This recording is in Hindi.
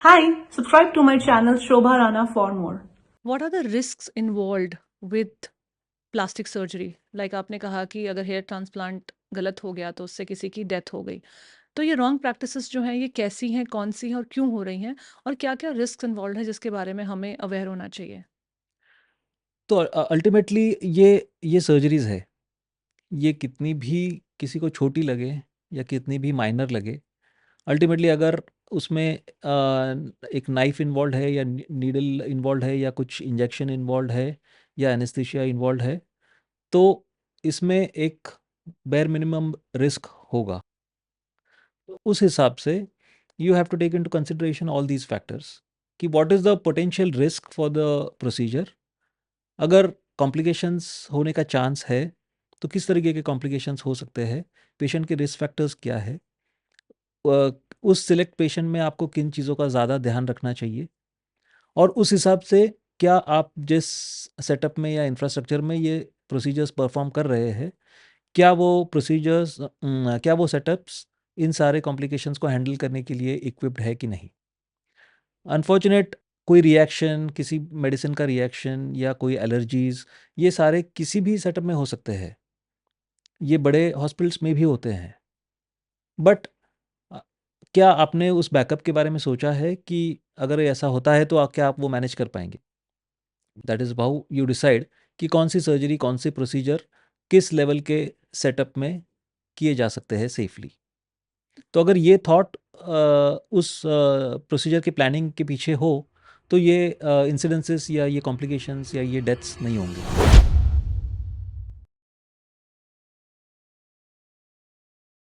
Hi, subscribe to my channel Shobha Rana for more. What are the risks involved with plastic surgery? Like आपने कहा कि अगर हेयर ट्रांसप्लांट गलत हो गया तो उससे किसी की डेथ हो गई। तो ये रॉन्ग प्रैक्टिसेस जो हैं ये कैसी हैं, कौन-सी हैं और क्यों हो रही हैं? और क्या-क्या रिस्क्स इन्वॉल्व्ड हैं जिसके बारे में हमें अवेयर होना चाहिए? तो अल्टीमेटली ये सर्जरीज़ है, ये कितनी भी किसी को छोटी लगे या कितनी भी माइनर लगे, अल्टीमेटली अगर उसमें एक नाइफ़ इन्वॉल्व्ड है या नीडल इन्वॉल्व्ड है या कुछ इंजेक्शन इन्वॉल्व्ड है या एनेस्थीसिया इन्वॉल्व्ड है, तो इसमें एक बेयर मिनिमम रिस्क होगा। तो उस हिसाब से you have to take into consideration all these factors कि what is the potential risk for the procedure. अगर कॉम्प्लिकेशंस होने का चांस है, तो किस तरीके के कॉम्प्लिकेशंस हो सकते हैं? पेशेंट के रिस्क फैक्टर्स क्या है? उस सिलेक्ट पेशेंट में आपको किन चीज़ों का ज़्यादा ध्यान रखना चाहिए? और उस हिसाब से क्या आप जिस सेटअप में या इंफ्रास्ट्रक्चर में ये प्रोसीजर्स परफॉर्म कर रहे हैं, क्या वो सेटअप्स इन सारे कॉम्प्लिकेशंस को हैंडल करने के लिए इक्विप्ड है कि नहीं? अनफॉर्चुनेट कोई रिएक्शन, किसी मेडिसिन का रिएक्शन या कोई एलर्जीज़, ये सारे किसी भी सेटअप में हो सकते हैं। ये बड़े हॉस्पिटल्स में भी होते हैं। बट अ, क्या आपने उस बैकअप के बारे में सोचा है कि अगर ऐसा होता है तो क्या आप वो मैनेज कर पाएँगे? That is how you decide कि कौन-सी सर्जरी, कौन-से प्रोसीजर किस लेवल के सेटअप में किए जा सकते हैं सेफली। तो अगर ये थॉट उस प्रोसीजर की प्लानिंग के पीछे हो, तो ये इन्सिडेंसेस या ये कॉम्प्लिकेशंस या ये डेथ्स नहीं होंगे।